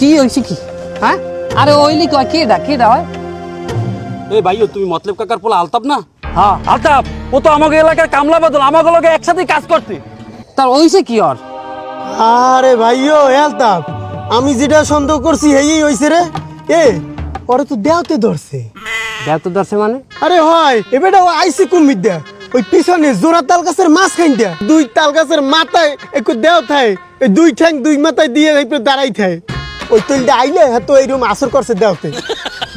কি হয়েছে কি? হ্যাঁ, আরে ওইলি কয় কেডা হয়? এই ভাইও তুমি মতলব কাকার পোলা আলতাপ না? হ্যাঁ আলতাপ, ও তো আমাকে এলাকার কামলা বদল, আমাকে লগে একসাথে কাজ করতে। তার হইছে কি ওর? আরে ভাইও আলতাপ, আমি যেটা সন্দেহ করছি এই হইছে রে। এ পরে তো দেওতে ধরছে। দেওতে ধরছে মানে? আরে হয় এবেটা ও আইসি কুমির দেয়া ওই পিছনে জোড়া তাল গাছের মাছ খাইন দেয়া দুই তাল গাছের মাথায় একটু দেও থায় এই দুই ঠ্যাং দুই মাথায় দিয়ে দাঁড়াই থায় ওই তৈলটা আইলে তো এইরকম আসর করছে দেওতে।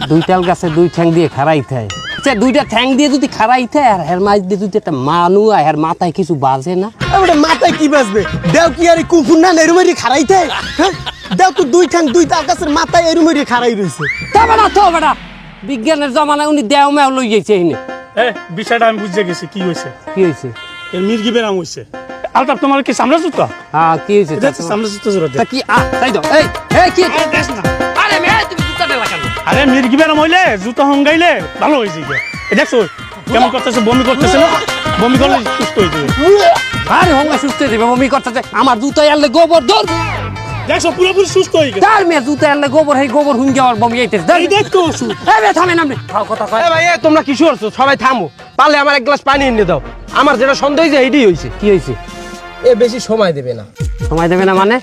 দুই তাল গাছে দুই ঠ্যাং দিয়ে খাড়াইতে হয়। আচ্ছা দুইটা ঠ্যাং দিয়ে যদি খাড়াইতে আর হের মাছ দিয়ে যদি একটা মানু আর হের মাথায় কিছু বাজে না? ওটা মাথায় কি বাজবে? দেও কি আর কুকুর না এরুমেরি খাড়াই থায়? হ্যাঁ দেও তো দুই ঠ্যাং দুই তাল গাছের মাথায় এরুমেরি খাড়াই রয়েছে। তো বেটা বিজ্ঞানের জমানায় উনি দেও মেও লই যাইছে এনে। বিষয়টা আমি বুঝে গেছি কি হয়েছে। কি হয়েছে? এর মির্গি বেরাম হয়েছে। আলতাপ তোমার কি সামলা জুতা? হ্যাঁ কি হয়েছে? সামলা জুতা জোড়া দে। তা কি তাই তো এই কি আরে মে তুমি জুতাটা লাগানো। আরে মির্গি বেরাম হইলে জুতা হঙ্গাইলে ভালো হয়েছে কি? দেখছো কেমন করতেছে, বমি করতেছে না? বমি করলে সুস্থ হয়ে যাবে। আরে হঙ্গা সুস্থ হয়ে যাবে, বমি করতেছে। আমার জুতা আনলে গোবর ধর। দেখছো পুরোপুরি সুস্থ হয়ে গেছে। তার মেয়ে জুতা আনলে গোবর, এই গোবর হুঙ্গে আমার বমি আইতেছে। এই দেখতো ওষুধ। এই বে থামেন আপনি। খাও কথা কয়। এ ভাই তোমরা কি করছো? সবাই থামো, পারলে আমার এক গ্লাস পানি এনে দাও। আমার যেটা সন্দেহ হয়েছে এইটাই হয়েছে। কি হয়েছে? এ বেশি সময় দেবে না। সময় দেবে না মানে?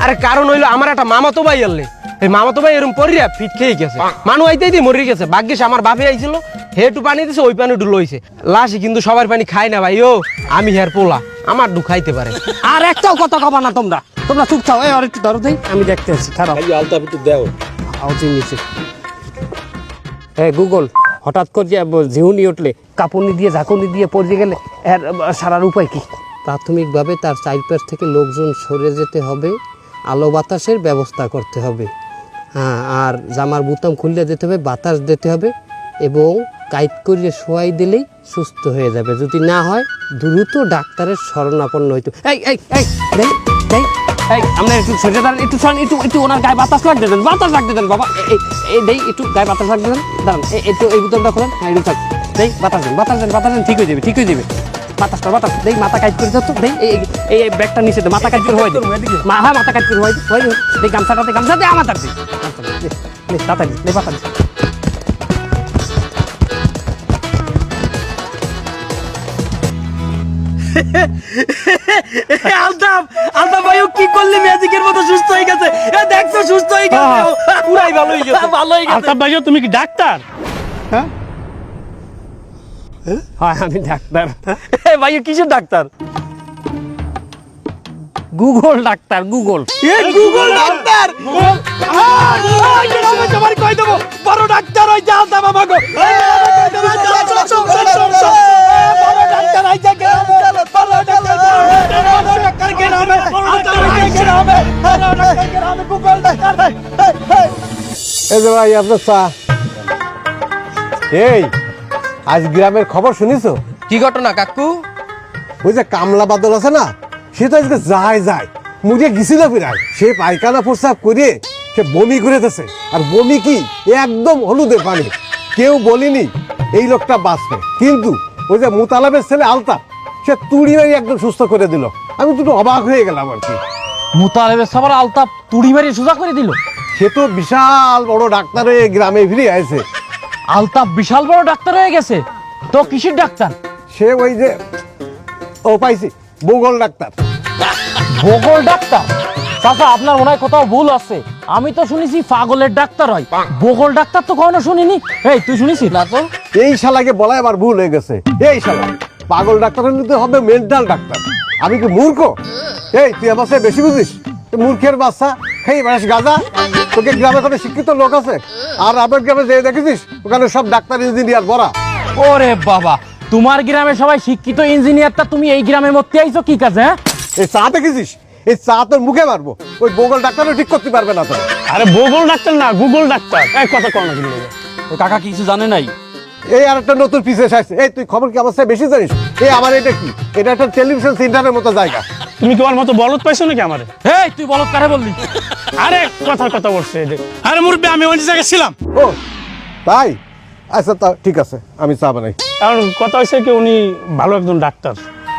আরে কারণ হইলো আমার একটা মামাতো ভাই আনলে, এই মামাতো ভাই এরকম পরিয়া ফিট খেয়ে গেছে, মানু আইতেই দিয়ে মরে গেছে। ভাগ্যিস আমার বাপে আইছিল, হে একটু পানি দিছে, ওই পানি ডুলো হয়েছে। লাশি কিন্তু সবার পানি খায় না ভাই। ও আমি হের পোলা, আমার ডু খাইতে পারে। আর একটাও কথা কবা না তোমরা। তোমরা চুপ থাও। এই আর একটু ধরো দেই, আমি দেখতে আছি। খারাপ আলতাপ একটু দেও। আওয়াজ নিচে। গুগল হঠাৎ করে ঝিউনি উঠলে কাপুনি দিয়ে ঝাঁকুনি দিয়ে পড়ে গেলে এর সারার উপায় কি? প্রাথমিকভাবে তার চারপাশ থেকে লোকজন সরে যেতে হবে, আলো বাতাসের ব্যবস্থা করতে হবে। হ্যাঁ, আর জামার বোতাম খুলে দিতে হবে, বাতাস দিতে হবে এবং কাইট করিয়ে শোয়াই দিলেই সুস্থ হয়ে যাবে। যদি না হয় দ্রুত ডাক্তারের শরণাপন্ন হইতো। এই এই এই দেই দেই এই আমরা একটু সরে দাঁড়ান, একটু ওনার গায়ে বাতাস লাগতে দেন, বাতাস লাগতে দেন বাবা। এই দেই একটু গায়ে বাতাস লাগতে দেন, দাঁড়ান একটু এই বোতলটা খোলেন। হ্যাঁ একটু থাক, দেই বাতাস দেন, ঠিক হয়ে যাবে। বাতাস দেই, মাথা কাজ করে দাও তো, দেই এই ব্যাগটা নিচে দে, মাথা কাজ করে হয়ে দে। হ্যাঁ মাথা কাজ করে হয়ে দে, দেই গামছাটা দে, আমার তার দে, তাড়াতাড়ি দে বাতাস। আলতাপ ভাই কি করলে ম্যাজিকের মতো সুস্থ হয়ে গেছে। এ দেখছো সুস্থ হয়ে গেছে, পুরাই ভালো হয়ে গেছে। ভালো হয়ে গেছে। আলতাপ ভাইও তুমি কি ডাক্তার? হ্যাঁ আমি ডাক্তার। ভাই কিসের doctor? Google doctor, Google. Google doctor. তোমার কই দেবো বড় ডাক্তার হই যাও তা বাবা গো। এই যে ভাই আপনার চা। এই আজ গ্রামের খবর শুনিছো? কি ঘটনা কাকু? ওই যে কামলা বাদল আছে না, সে তো আজকে যায় মুখে গেছিল ফিরায়, সে পায়খানা প্রস্রাব করে সে বমি করেতেছে। আর বমি কি একদম হলুদে পানি। কেউ বলিনি এই লোকটা বাঁচবে, কিন্তু ওই যে মুতালাবের ছেলে আলতাপ, সে তুড়ি মারি একদম সুস্থ করে দিল। আমি দুটো অবাক হয়ে গেলাম আর কি। মুতালেবের সবার আলতাপ তুড়ি মারি সোজা করে দিল? সে তো বিশাল বড় ডাক্তার হয়ে গ্রামে ফিরে আসে। আলতাপ বিশাল বড় ডাক্তার হয়ে গেছে? তো কিসের ডাক্তার? সে ওই যে ও পাইছি ভূগোল ডাক্তার। ভূগোল ডাক্তার? চাচা আপনার মনে হয় কোথাও ভুল আছে। আমি তো শুনেছি পাগলের ডাক্তার হয়, ভূগোল ডাক্তার তো কখনো শুনিনি। এই তুই শুনিস না তো? এই শালাকে বলা আবার ভুল হয়ে গেছে। এই শালা পাগল ডাক্তার নিতে হবে মেন্টাল ডাক্তার। আমি কি মূর্খ? এই তুই আমার সাথে বেশি বুঝিস? মূর্খের বাচ্চা খেয়ে বেড়াস গাঁজা? তোকে গ্রামে কোনো শিক্ষিত লোক আছে? আর আমার গ্রামে যে দেখেছিস ওখানে সব ডাক্তার ইঞ্জিনিয়ার ভরা। ওরে বাবা, তোমার গ্রামে সবাই শিক্ষিত ইঞ্জিনিয়ারটা, তুমি এই গ্রামের মধ্যে আইছো কি কাজে? হ্যাঁ, এই চা দেখেছিস? এই চা তোর মুখে মারবো, ওই বগল ডাক্তারও ঠিক করতে পারবে না তোর। আরে বগল ডাক্তার না, গুগল ডাক্তার। এই কথা কও না কিন্তু। ও কাকা কিছু জানে নাই। এই আর একটা নতুন পিসে আসছে। এই তুই খবর কি আমার চেয়ে বেশি জানিস? এই আমার এটা কি? এটা একটা টেলিভিশন সেন্টারের মতো জায়গা। তুমি কি ওর মতো বলদ পাইছো নাকি আমারে? এই তুই বলত কারে বললি? আরে কথার কথা বলছে এই যে। আরে মুরব্বি, আমি ওই জায়গায় ছিলাম। ও তাই? আচ্ছা তা ঠিক আছে, আমি চা বানাই। কারণ কথা হয়েছে কি, উনি ভালো একজন ডাক্তার,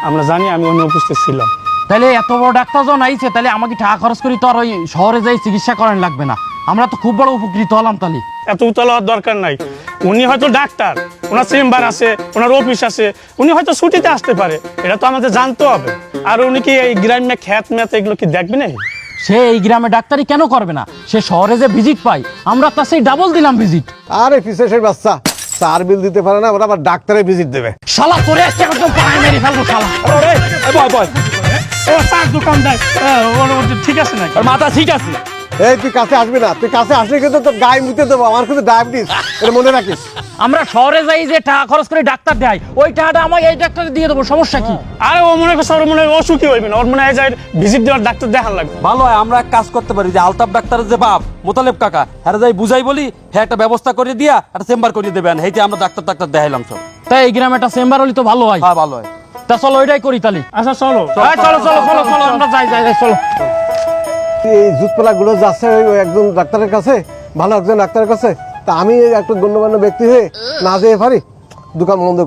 আমরা জানি, আমি উনি উপস্থিত ছিলাম। তাহলে এত বড় ডাক্তার যখন আইছে, তাহলে আমাকে টাকা খরচ করি তো আর ওই শহরে যাই চিকিৎসা করেন লাগবে না। আমরা তো খুব বড় উপকৃত হলাম তাহলে। এত উতলা হওয়ার দরকার নাই। উনি হয়তো ডাক্তার, ওনার চেম্বার আছে, ওনার অফিস আছে, উনি হয়তো ছুটিতে আসতে পারে, এটা তো আমাদের জানতে হবে। আর উনি কি এই গ্রামে খ্যাত ম্যাথ এগুলো কি দেখবে না? সে এই গ্রামে ডাক্তারি কেন করবে না? সে শহরে যে ভিজিট পাই, আমরা তার সেই ডাবল দিলাম ভিজিট। আরে পিসে সেই বাচ্চা চার বিল দিতে পারে না, ওরা আবার ডাক্তারের ভিজিট দেবে। শালা তোরে আজকে একদম পায়ে মেরে ফেলবো শালা। আরে বয় বয়, ও চার দোকানদার, ঠিক আছে নাকি? আর মাথা ঠিক আছে। এই তুই কাছে আসবি না, তুই কাছে আসলে কিন্তু তোর গায়ে মুতে দেবো। আমার কিন্তু ডায়াবেটিস, এটা মনে রাখিস। আমরা শহরে যাই যে টাকা খরচ করে ডাক্তার দেয়, ওই টাকাটা আমাকে এই ডাক্তারে দিয়ে দেবো, সমস্যা কি? আরে ও মনে করছে ওর মনে হয় অসুখী হইবে না, ওর মনে হয় যায় ভিজিট দেওয়ার ডাক্তার দেখার লাগবে। ভালো হয় আমরা এক কাজ করতে পারি যে আলতাফ ডাক্তারের যে বাপ মোতালেব কাকা, হ্যাঁ যাই বুঝাই বলি, হ্যাঁ একটা ব্যবস্থা করে দিয়া একটা চেম্বার করে দেবেন, হেইতে আমরা ডাক্তার দেখাইলাম সব। তাই এই গ্রামে একটা চেম্বার হলে তো ভালো হয়। হ্যাঁ ভালো হয়। তা চলো ওইটাই করি তাহলে। আচ্ছা চলো হ্যাঁ, চলো চলো চলো চলো, আমরা যাই যাই যাই, চলো। এই জুতপালা গুলো যাচ্ছে ওই একজন ডাক্তারের কাছে, ভালো একজন ডাক্তারের কাছে। তা আমি একটা গণ্যমান্য ব্যক্তি হয়ে না যেতে পারি, দোকান বন্ধ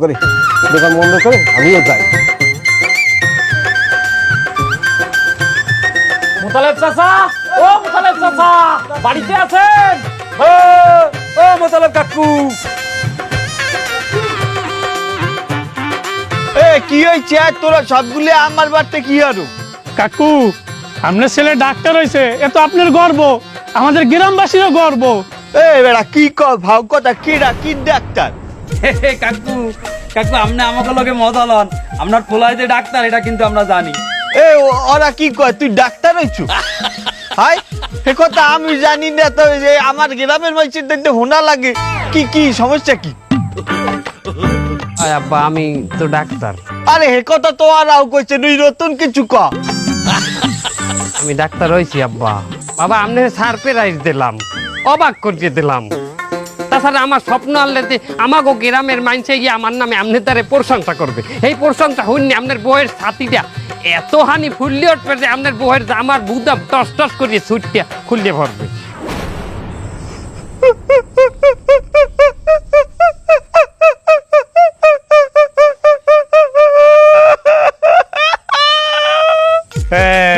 করে আমিও যাই। মোতালেব চাচা, ও মোতালেব চাচা, বাড়িতে আছেন? ও মোতালেব কাকু, কি হয়েছে তোরা সবগুলি আমার বাড়িতে কি আরো? কাকু, আপনার ছেলে ডাক্তার হয়েছে, এ তো আপনার গর্ব, আমাদের গ্রামবাসীরও গর্ব। এই বেড়া কি কর ভাও কথা, কি ডাক্তার? কাকু কাকু আপনি আমাকে লগে মজা লন, আপনার পোলায় যে ডাক্তার এটা কিন্তু আমরা জানি। ওরা কি কয় তুই ডাক্তার হইছু? হাই সে কথা আমি জানি না তো, যে আমার গ্রামের মানুষের দেখতে হোনা লাগে। কি সমস্যা কি? আয় আব্বা, আমি তো ডাক্তার। আরে হে কথা তো আরাও কইছে, তুই নতুন কিছু ক। আমি ডাক্তার হয়েছি আব্বা। বাবা আপনি সারপ্রাইজ দিলাম, অবাক করে দিলাম। তাছাড়া আমার স্বপ্ন আনলে যে আমাকে গ্রামের মানুষে গিয়ে আমার নামে আপনি তারে প্রশংসা করবে। এই প্রশংসা হইনি আপনার বউয়ের ছাতিটা এত হানি ফুললে উঠবে যে আপনার বউয়ের আমার বুদাম টস টস করিয়ে ছুটটা খুললে ভরবে।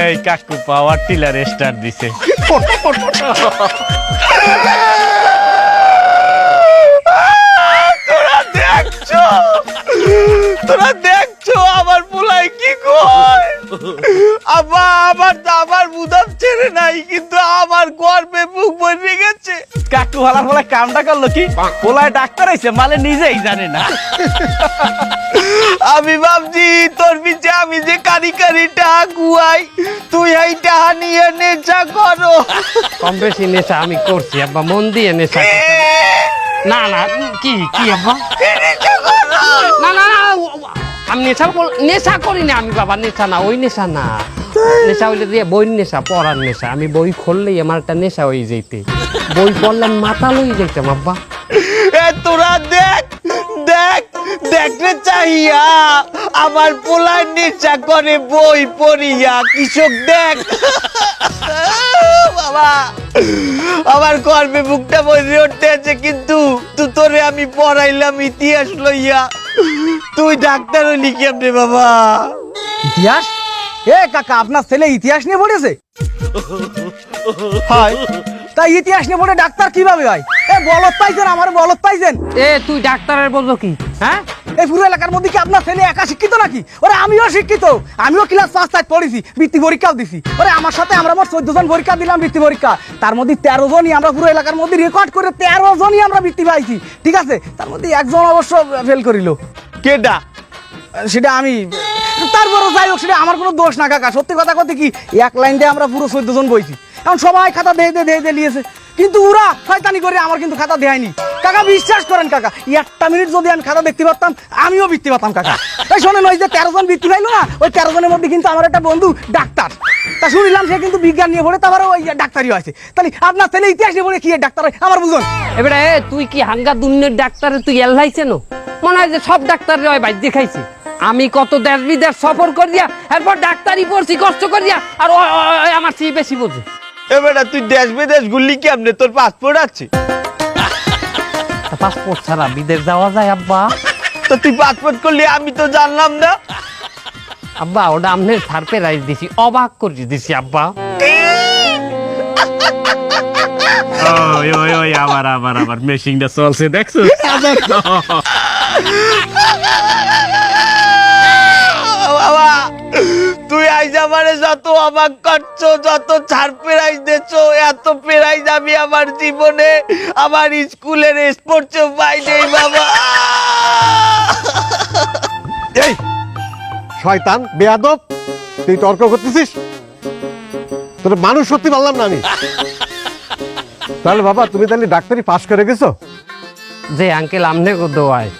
এই কাকু পাওয়ার টিলার স্টার্ট দিছে। তোরা দেখছো আমার পোলাই কি কয়? আমার বুদাম ছেড়ে নাই, কিন্তু আমার গর্বে বুক ভরে গেছে। কাকু হালার ফলে কামটা করলো কি, পোলায় ডাক্তার হয়েছে মানে নিজেই জানে না। আমি ভাবছি তোর পিছে আমি যে কারি টাকা কুয়াই, তুই এই টাকা নিয়ে নেশা করো। কম বেশি নেশা আমি করছি আব্বা, মন দিয়ে নেশা করছি। না না, কি আব্বা? না না না, আমি নেশা করি না আমি বাবা, নেশা না, ওই নেশা না। নেশা হইলে দিয়ে বই নেশা, পড়ার নেশা। আমি বই খুললেই আমার একটা নেশা হয়ে যেতে, বই পড়লাম মাথা লই যেতাম আব্বা। তোরা দেখলে চাহিয়া আমার পোলার নেশা করে বই পড়িয়া, কৃষক দেখ বাবা, আমার গর্বে বুকটা বসে উঠতে আছে। কিন্তু তোরে আমি পড়াইলাম ইতিহাস লইয়া, তুই ডাক্তার হলি কেমনে বাবা? ইতিহাস? এ কাকা আপনার ছেলে ইতিহাস নিয়ে পড়েছে? হয় তাই ইতিহাস নিয়ে পড়ে ডাক্তার কিভাবে হয়? এ বলত পাইছেন, আমার বলত পাইছেন। এ তুই ডাক্তারের বলছো কি? হ্যাঁ, এই পুরো এলাকার মধ্যে কি আপনার ছেলে একা শিক্ষিত নাকি? ওরে আমিও শিক্ষিত, আমিও ক্লাস 5 পড়েছি, বৃত্তি পরীক্ষাও দিছি। ওরে আমার সাথে আমরা 14 জন পরীক্ষা দিলাম বৃত্তি পরীক্ষা, তার মধ্যে 13 জনই আমরা পুরো এলাকার মধ্যে রেকর্ড করে 13 জনই আমরা বৃত্তি পাইছি, ঠিক আছে? তার মধ্যে একজন অবশ্য ফেল করিল। কেডা? সেটা আমি, তারপরও যাই হোক, সেটা আমার কোনো দোষ না কাকা। সত্যি কথা কথা কি, এক লাইন দিয়ে আমরা পুরো 14 জন বইছি। এখন সবাই খাতা দিয়ে নিয়েছে, কিন্তু ওরা শয়তানি করে আমার কিন্তু খাতা দেয়নি কাকা। বিশ্বাস করেন কাকা, একটা মিনিট যদি আমি খাতা দেখতে পারতাম আমিও বৃত্তি পাতাম কাকা। তাই শোনেন, ওই যে 13 জন বৃত্তি পাইলো না, ওই 13 জনের মধ্যে কিন্তু আমার একটা বন্ধু ডাক্তার। তা শুনলাম সে কিন্তু বিজ্ঞান নিয়ে পড়ে, তারপরে ওই ডাক্তারই হয়েছে। তাহলে আপনার ছেলে ইতিহাস নিয়ে পড়ে কি ডাক্তার হয় আমার বুঝুন। এবারে তুই কি হাঙ্গা দুনিয়ার ডাক্তারে তুই এল্লাইছেন? মনে হয় যে সব ডাক্তাররা ওই বাইর দেখাইছে। আমি কত দেশ বিদেশ সফর করিয়া এরপর ডাক্তারি পড়ছি কষ্ট করিয়া, আর আমার চেয়ে বেশি বোঝে। এবারে তুই দেশ বিদেশ ঘুরলি কেমনে? তোর পাসপোর্ট আছে? পাসপোর্ট ছাড়া বিদেশ যাওয়া যায় আব্বা? তো তুই পাসপোর্ট করলি, আমি তো জানলাম না। আব্বা ওটা আমনের সারপ্রাইজ দিছি, অবাক করে দিছি আব্বা। ওই ওই ওই আবার মেশিংটা চলছে দেখছো? বাবা, তুই আইজ আমারে যত অবাক করছো, যত ছাড় প্রাইজ দিচ্ছো, এত প্রাইজ আমি আমার জীবনে আমার স্কুলের স্পোর্টসে পাই নেই বাবা। এই শয়তান বেয়াদব, তুই তর্ক করতেছিস? তোর মানুষ সত্যি বললাম না আমি। তাহলে বাবা তুমি তাহলে ডাক্তারি পাশ করে গেছো? যে আঙ্কেল আমনে কো দোয়ায়।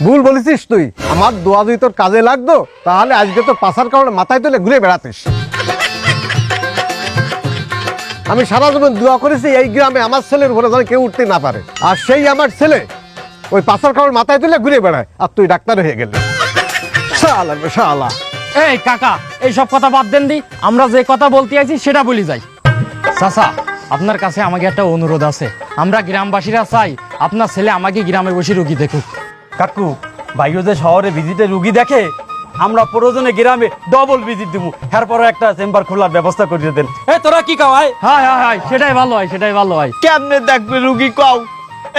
ভুল বলেছিস তুই। আমার দোয়া যদি তোর কাজে লাগতো তাহলে আজকে তো পাশার কারণে মাথায় তুলে ঘুরে বেড়াতিস। আমি সারা জীবন দোয়া করেছি এই গ্রামে আমার ছেলের উপরে যেন কেউ উঠতে না পারে, আর সেই আমার ছেলে ওই পাশার কারণে মাথায় তুলে ঘুরে বেড়ায়, আর তুই ডাক্তার হয়ে গেলি। শালা শালা। এই কাকা, এই সব কথা বাদ দেন দি, আমরা যে কথা বলতে আইছি সেটা বলি যাই। চাচা, আপনার কাছে আমাকে একটা অনুরোধ আছে। আমরা গ্রামবাসীরা চাই আপনার ছেলে আমাকে গ্রামে বসে রুগী দেখুক। কাকু, ভাইও যে শহরে ভিজিটে রুগী দেখে, আমরা প্রয়োজনে গ্রামে ডবল ভিজিট দিব, এরপরও একটা চেম্বার খোলার ব্যবস্থা করে দেন। এ তোরা কি কাওয়াই? হ্যাঁ হ্যাঁ হ্যাঁ, সেটাই ভালো হয়, সেটাই ভালো হয়। কেমনে দেখবে রুগী কও?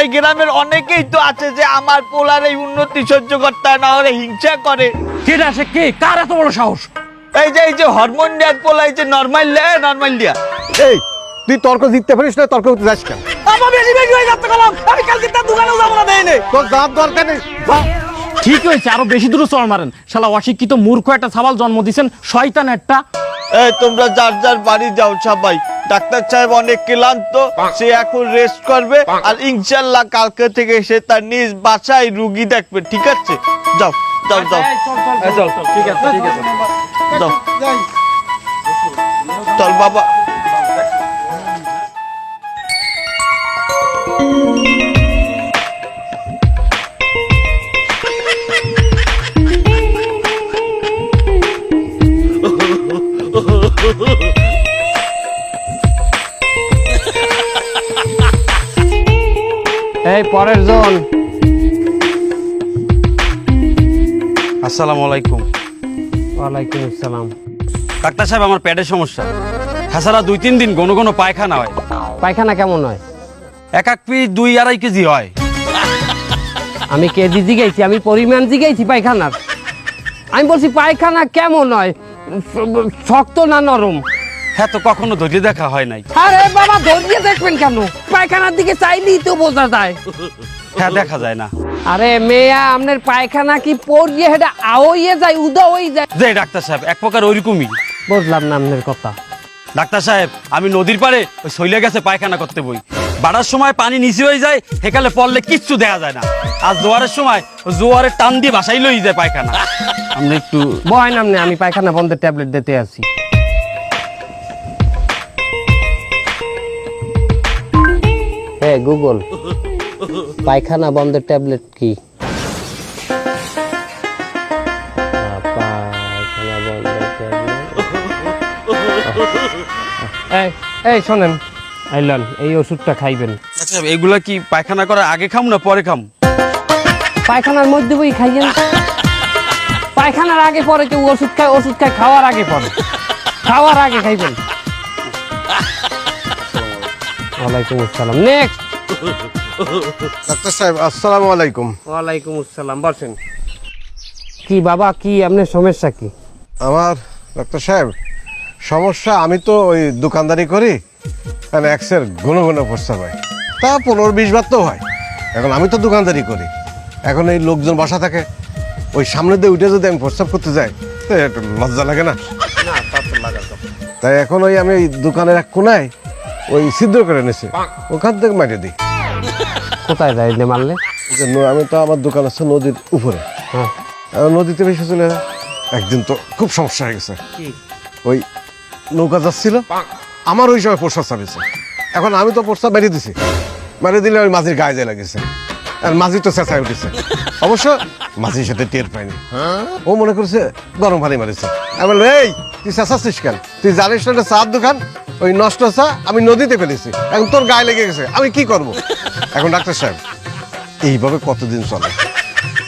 এই গ্রামের অনেকেই তো আছে যে আমার পোলার এই উন্নতি সহ্য করতে না হলে হিংসা করে। কেটা সে কে? কার এত বড় সাহস? এই যে হরমোন দেওয়ার পোলা, এই যে নর্মাল দিয়া। এই তুই তর্ক জিততে পারিস না, তর্ক করতে যাস কেন? আমার বেশি হয়ে যাচ্ছে কলম, আমি কালকে তার দোকানেও যাবো না, দেয় নেই। তোর যাওয়ার দরকার নেই। ঠিক হয়েছে, আরো বেশি দূরে চল মারেন। শালা অশিক্ষিত মূর্খ একটা ছাবাল জন্ম দিছেন, শয়তান একটা। এই তোমরা যার যার বাড়ি যাও সবাই। ডাক্তার সাহেব অনেক ক্লান্ত, সে এখন রেস্ট করবে, আর ইনশাল্লাহ কালকে থেকে সে তার নিজ বাসায় রুগী দেখবে। ঠিক আছে, যাও যাও যাও চল, ঠিক আছে, ঠিক আছে। যাও। চল বাবা। এই পরের জন। আসসালামু আলাইকুম। ওয়ালাইকুম আসসালাম। ডাক্তার সাহেব, আমার পেটের সমস্যা। হাসারা 2-3 দিন ঘন ঘন পায়খানা হয়। পায়খানা কেমন হয়? এক পিস 2-2.5 কেজি হয়। আমি কেজি জিগাইছি, আমি পরিমাণ জিগাইছি পায়খানার। আমি বলছি পায়খানা কেমন হয়, শক্ত না নরম? হ্যাঁ, তো কখনো ধৈর্য দেখা হয় নাই। আরে বাবা, ধরিয়ে দেখবেন কেন? পায়খানার দিকে চাইলেই তো বোঝা যায়। হ্যাঁ, দেখা যায় না। আরে মেয়া, আপনার পায়খানা কি পড়িয়ে হেটা আওইয়ে যায়, উদা হয়ে যায়? যে ডাক্তার সাহেব, এক প্রকার ওইরকমই। বুঝলাম না আপনার কথা। ডাক্তার সাহেব, আমি নদীর পাড়ে ওই শৈলে গেছে পায়খানা করতে বই। বাড়ার সময় পানি নিচে হয়ে যায়, হেকালে পড়লে কিচ্ছু দেখা যায় না। আর জোয়ারের সময় জোয়ারের টান দিয়ে বাসাই লই যায় পায়খানা। আপনি একটু বয় নামনে, আমি পায়খানা বন্ধের ট্যাবলেট দিতে আছি। হ্যাঁ গুগল, পায়খানা বন্ধের ট্যাবলেট কি? পায়খানা বন্ধের ট্যাবলেট। এই শোনেন, আইলন এই ওষুধটা খাইবেন। আচ্ছা, এগুলা কি পায়খানা করার আগে খাম না পরে খাম? পায়খানার মধ্যে বই খাইয়েন। পায়খানার আগে পরে কেউ ওষুধ খায়? ওষুধ খায় খাওয়ার আগে পরে, খাওয়ার আগে খাইবেন। ওয়ালাইকুম আসসালাম। নেক্সট। ডাক্তার সাহেব আসসালামু আলাইকুম। ওয়ালাইকুম আসসালাম, বসেন। কি বাবা, কি আপনার সমস্যা কি? আমার ডাক্তার সাহেব সমস্যা, আমি তো ওই দোকানদারি করি, মানে এক্সের ঘন ঘন প্রস্তাব হয়, তা 15-20 বার তো হয়। এখন আমি তো দোকানদারি করি, এখন এই লোকজন বসা থাকে, ওই সামনে দিয়ে উঠে যদি আমি প্রস্তাব করতে যাই তো একটু লজ্জা লাগে না? তাই এখন ওই আমি ওই দোকানের এক কোনায় ওই ছিদ্র করে নিছে, ওখান থেকে মারিয়ে দিই। কোথায় যাই নে মারলে? আমি তো আমার দোকান আছে নদীর উপরে, হ্যাঁ নদীতে বেশি চলে যায়। একদিন তো খুব সমস্যা হয়ে গেছে, ওই নৌকা যাচ্ছিল, আমার ওই সময় প্রস্রাব চাপিয়েছে। এখন আমি তো প্রস্রাব মেরিয়ে দিছি, মেরিয়ে দিলে ওই মাঝির গায়ে যায় লাগিয়েছে, আর মাঝি তো চেঁচায় উঠেছে। অবশ্য মাঝির সাথে টের পাইনি, ও মনে করছে গরম পানি মারিছে। আমি বললাম, এই তুই চেঁচাচ্ছিস কেন? তুই জানিস না চার দোকান ওই নষ্ট চা আমি নদীতে ফেলেছি, এখন তোর গায়ে লেগে গেছে, আমি কি করব? এখন ডাক্তার সাহেব এইভাবে কতদিন চলে?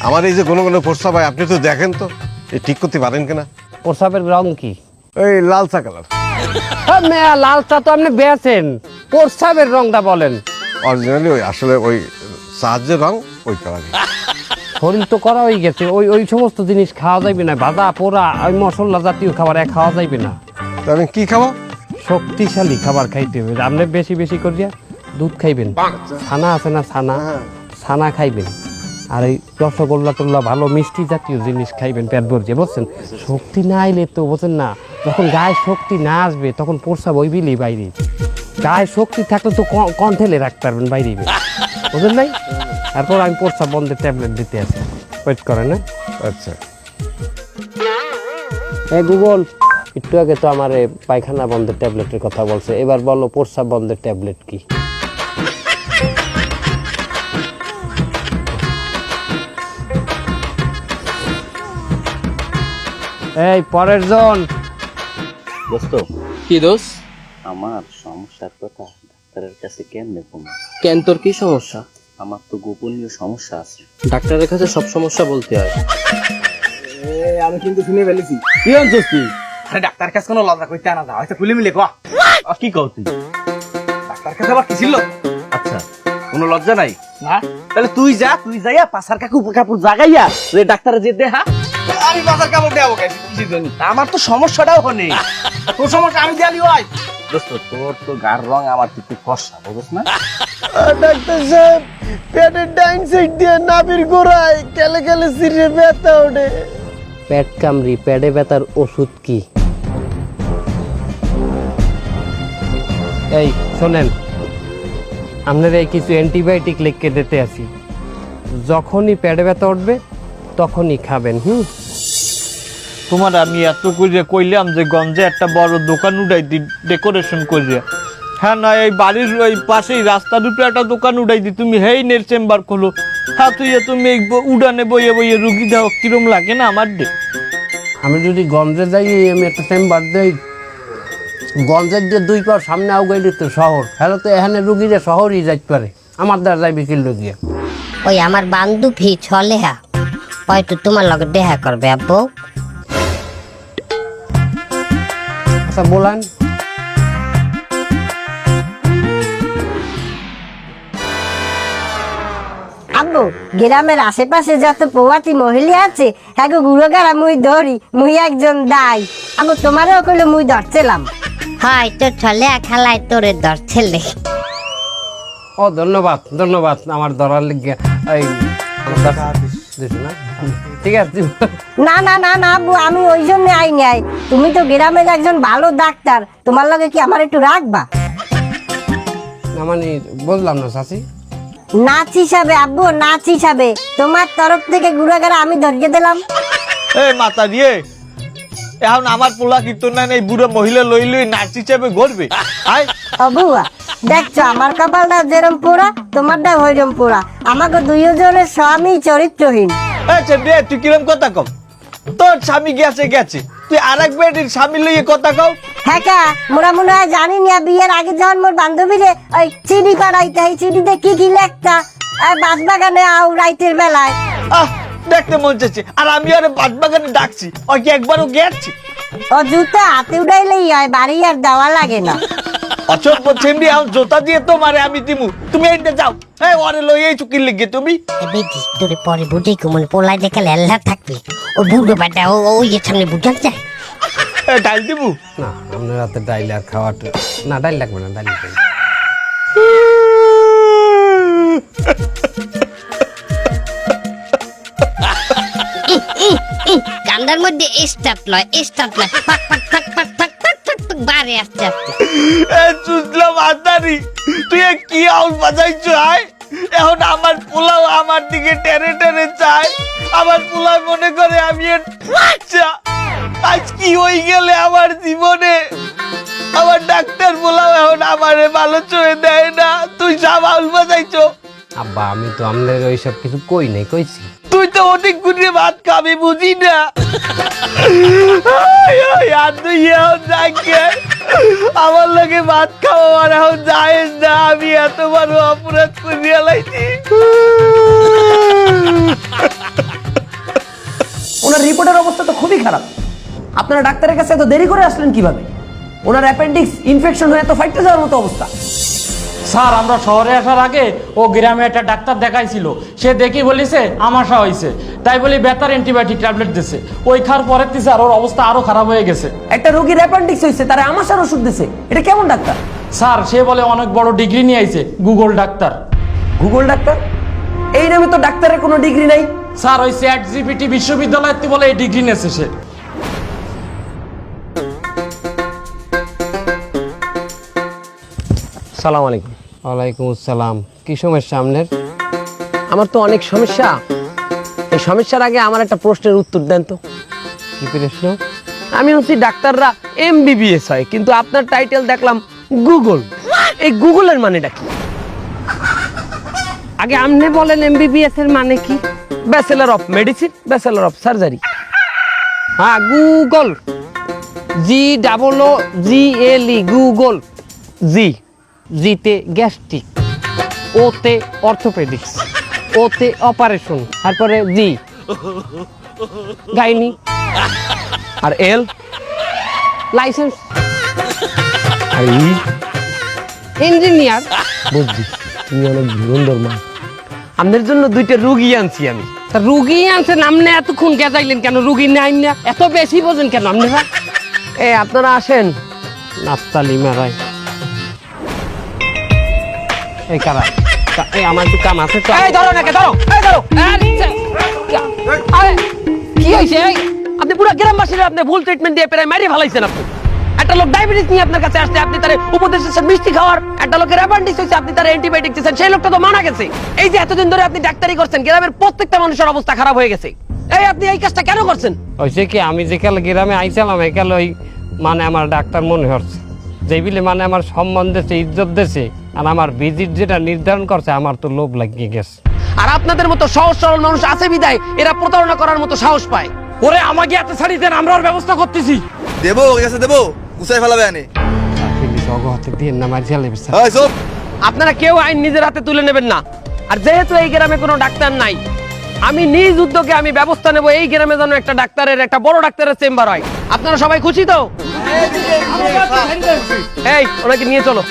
আমার এই যে ঘন ঘন প্রস্রাব হয়, আপনি তো দেখেন তো, এ ঠিক করতে পারেন কিনা? প্রস্রাবের রং কি? এই লাল চা কালার। হ্যাঁ মেয়া, লাল চা তো আপনি বেচেন, প্রস্রাবের রংটা বলেন। অরিজিনালি ওই আসলে ওই চার যে রং ওই কালারই। শরীর তো করা হয়ে গেছে, ওই ওই সমস্ত জিনিস খাওয়া যাইবে না, ভাজা পোড়া ওই মশলা জাতীয় খাবার খাওয়া যাইবে না। তা আমি কি খাবো? শক্তিশালী খাবার খাইতে হবে। আপনি বেশি বেশি করিয়া দুধ খাইবেন, ছানা আছে না ছানা, ছানা খাইবেন, আর এই রসগোল্লা টোল্লা ভালো মিষ্টি জাতীয় জিনিস খাইবেন পেট ভরিয়ে, বুঝছেন? শক্তি না আইলে তো বোঝেন না, যখন গায়ে শক্তি না আসবে তখন প্রস্রাব ওই বিলি বাইরে। গায়ে শক্তি থাকলে তো কন্ঠেলে রাখতে পারবেন বাইরে, বুঝলেন নাই? তারপর আমি প্রস্রাব বন্ধের ট্যাবলেট দিতে আছি, ওয়েট করেন না? আচ্ছা, গুগল একটু আগে তো আমার পায়খানা বন্ধের ট্যাবলেটের কথা বলছে, এবার বলো প্রস্রাব বন্ধের ট্যাবলেট কি? এই পরের জন। দোস্ত, কি দোষ? আমার সমস্যার কথা ডাক্তারের কাছে কেমনে কমে? কেন তোর কি সমস্যা? আমার তো গোপনীয় সমস্যা আছে। ডাক্তারের কাছে সব সমস্যা বলতে হয়। আমি কিন্তু শুনে ফেলেছি। কি আনছিস তুই? আরে ডাক্তার কাছে কোনো লজ্জা করতে না, যা হয়তো খুলে মিলে কো। কি কও তুই? ডাক্তার কাছে আবার কি ছিল? আচ্ছা, কোনো লজ্জা নাই? না, তাহলে তুই যাইয়া পাছার কাপড় জাগাইয়া রে ডাক্তারে যে দেহা। আমি পাছার কাপড় দেবো কেন? কিসের জন্য? আমার তো সমস্যাটাও হনে। তোর সমস্যা আমি দেয়ালি হয়। দোস্ত, তোর তো গার রং আমার একটু ফর্সা, বুঝছ না? ডাক্তার সাহেব, পেটের ডাইন সাইড দিয়ে নাভির গোড়ায় কেলে কেলে সিরে ব্যথা ওঠে। পেট কামড়ি, পেটে ব্যথার ওষুধ কি? এই শোনেন, আপনারা এই কিছু অ্যান্টিবায়োটিক লিখে দিতে আছি, যখনই পেটে ব্যথা উঠবে তখনই খাবেন। তোমার আমি এত করে কইলাম যে গঞ্জে একটা বড় দোকান উঠাই দি, ডেকোরেশন করিয়া। হ্যাঁ না, এই বাড়ির ওই পাশেই রাস্তার উপরে একটা দোকান উঠাই দি, তুমি হেই নের চেম্বার খোলো। হ্যাঁ তুই তুমি এই উড়ানে বইয়ে বইয়ে রুগী দাও, কিরম লাগে না আমার দে? আমি যদি গঞ্জে যাই, আমি একটা চেম্বার দেই, গঞ্জের দিয়ে 2 পা সামনে আউগাইলে তো শহর, হ্যালো তো এখানে রুগীরা শহরই যাইতে পারে, আমার দ্বারা যাই বিকিল রুগিয়া। ওই আমার বান্ধবী ছলেহা হয়তো তোমার লগে দেখা করবে আব্বু। আচ্ছা বলেন। আব্বু, গ্রামের আশেপাশে যত প্রবাসী মহিলা আছে হ্যাঁ গুড়োগারা মুই ধরি, মুই একজন দাই। আব্বু তোমারও কইলে মুই ধরছিলাম। হয় তো ছলে খালাই তোরে ধরছিলে। ও ধন্যবাদ ধন্যবাদ আমার ধরার লিগে। এই দিছো না? ঠিক আছে। না না না না আব্বু, আমি ওই জন্য আই নাই। তুমি তো গ্রামের একজন ভালো ডাক্তার, তোমার লগে কি আমার একটু রাখবা? না মানে বললাম না চাচি। নাচ হিসাবে আব্বু, নাচ হিসাবে তোমার তরফ থেকে গুড়াগাড়া আমি ধরিয়ে দিলাম। এই মাতা দিয়ে এখন আমার পোলা কীর্তন না এই বুড়ো মহিলা লই লই নাচ হিসেবে গড়বে। আয় ও বুয়া, দেখছো আমার কপালটা যেরম পোড়া, তোমারটা ওইরম পোড়া। আমাকে দুইজনের স্বামী চরিত্রহীন। আচ্ছা বে, তুই কিরম কথা কও? তোর স্বামী গেছে গেছে, তুই আর এক বেটির স্বামী লইয়ে কথা কও? হ্যাঁ কা, মোরা মনে হয় জানি না বিয়ের আগে যখন মোর বান্ধবীরে ওই চিনি পাড়াইতে, এই চিনিতে কি কি লেখতা বাস বাগানে আও রাইতের বেলায়। আহ, দেখতে মন চাচ্ছে, আর আমি আরে বাদবাগানে ডাকছি, ওই কি একবারও গেছি? ও জুতা হাতে উঠাইলেই হয়, বাড়ি আর দেওয়া লাগে না। অচম্প ছেমড়ি এখন জোতা দিয়ে তো মারে আমি দিমু, তুমি এইটা যাও। এই ওরে লই এই চুকির লিগে তুমি। বেটি তোরে পরে বুঝি কুমন পোলাই দেখে লেল্লা থাকবি, ও বুড়ো বাটা ওই সামনে বুঝান যায়। ডাল দিমু না আপনার রাতে ডাইল আর খাওয়াটা না, ডাইল লাগবে না, ডাইল লাগবে না। কান্দার মধ্যে স্টার্ট লয়, স্টার্ট লয়, ফাক ফাক ফাক ফাক ফাক ফাক ফাক ফাক বারে আস্তে আস্তে চুজলা মাতারি তুই এ কি আউল বাজাইছ আয় এখন আমার পোলাও আমার দিকে টেনে টেনে চায় আমার পোলাও মনে করে আমি এর বাচ্চা আজ কি হয়ে গেলে আমার জীবনে আমার ডাক্তার পোলাও এখন আমারে ভালো চয়ে দেয় না তুই সব আউল বাজাইছ আব্বা আমি তো আপনার ওইসব কিছু কই নাই কইছি তুই তো অনেক গুণে ভাত খাবি বুঝি না আর তুই এখন যাকে আমার লগে ভাত খাওয়া আর এখন যাইস না আমি এত বড় অপরাধ করিয়া লাইছি ওনার রিপোর্টের অবস্থা তো খুবই খারাপ। আপনারা ডাক্তারের কাছে এত দেরি করে আসলেন কিভাবে? ওনার অ্যাপেন্ডিক্স ইনফেকশন হয়ে এত ফাইটে যাওয়ার মতো অবস্থা। স্যার আমরা শহরে আসার আগে ও গ্রামে একটা ডাক্তার দেখাইছিল, সে দেখি বলিছে আমাশা হয়েছে, তাই বলি ব্যথার অ্যান্টিবায়োটিক ট্যাবলেট দিছে। ওই খাওয়ার পরের থেকে স্যার ওর অবস্থা আরো খারাপ হয়ে গেছে। একটা রোগীর অ্যাপেন্ডিক্স হয়েছে, তারা আমাশার ওষুধ দিছে, এটা কেমন ডাক্তার? স্যার সে বলে অনেক বড় ডিগ্রি নিয়ে আইছে, গুগল ডাক্তার। Google doctor? এই নামে তো ডাক্তারের কোনো ডিগ্রি নাই। স্যার ওই চ্যাট জিপিটি বিশ্ববিদ্যালয় থেকে বলে এই ডিগ্রি নিয়েছে সে। সালাম আলাইকুম। ওয়ালাইকুম আসসালাম। কি সমস্যা আপনার? আমার তো অনেক সমস্যা, এই সমস্যার আগে আমার একটা প্রশ্নের উত্তর দেন তো। কি প্রশ্ন? আমি হচ্ছি ডাক্তাররা MBBS হয়, কিন্তু আপনার টাইটেল দেখলাম গুগল। এই গুগলের মানেটা কি? আগে আপনি বলেন MBBS এর মানে কি? Bachelor of medicine, bachelor of surgery. হ্যাঁ গুগল, GOOGLE গুগল। জি। জিতে গ্যাস্ট্রিক, ওতে অর্থোপেডিক্স, ওতে অপারেশন, তারপরে জি গাইনি, আর এল লাইসেন্স, আর ই ইঞ্জিনিয়ার। বুঝছি, তুমি অনেক ধুরন্ধর মা। আপনার জন্য দুইটা রুগী আনছি আমি। তা রুগী আনছেন আপনি, এতক্ষণ গেজাইলেন কেন? রুগী নাই না, এত বেশি বোঝেন কেন আপনারা? আপনারা আসেন। নাস্তালি মারাই এই কারা এই আমার একটু কাম আছে তো। এই ধরো নাকি, ধরো, এই ধরো। আরে কি হয়েছে? আপনি পুরো গ্রামবাসীরা আপনি ভুল ট্রিটমেন্ট দিয়ে প্রায় মেরে ফেলাইছেন। আপনি একটা লোক ডায়াবেটিস নিয়ে আপনার কাছে আসছে, আপনি তার উপদেশ দিচ্ছেন মিষ্টি খাওয়ার। একটা লোকের অ্যাপেন্ডিক্স হয়েছে, আপনি তার অ্যান্টিবায়োটিক দিচ্ছেন। সেই লোকটা তো মারা গেছে। এই যে এতদিন ধরে আপনি ডাক্তারি করছেন, গ্রামের প্রত্যেকটা মানুষের অবস্থা খারাপ হয়ে গেছে। এই আপনি এই কাজটা কেন করছেন? হয়েছে কি, আমি যেকাল গ্রামে আইছিলাম একাল ওই মানে আমার ডাক্তার মনে হচ্ছে যে বিলে মানে আমার সম্মান দেশে, ইজ্জত দেশে, আর আমার ভিজিট যেটা নির্ধারণ করছে আমার তো লোভ লাগিয়ে গেছে। আর আপনাদের মতো সহজ সরল মানুষ আছে বিদায় এরা প্রতারণা করার মতো সাহস পায়। ওরে আমাকে এত ছাড়ি দেন, আমরা ওর ব্যবস্থা করতেছি। দেবো ওর কাছে দেবো, গুছাই ফেলাবে আনে। জগতে দিয়ে না মার ঝালে বিস্তার। আপনারা কেউ আইন নিজের হাতে তুলে নেবেন না। আর যেহেতু এই গ্রামে কোনো ডাক্তার নাই, আমি নিজ উদ্যোগে আমি ব্যবস্থা নেব এই গ্রামে যেন একটা ডাক্তারের, একটা বড় ডাক্তারের চেম্বার হয়। আপনারা সবাই খুশি তো? এই ওনাকে নিয়ে চলো।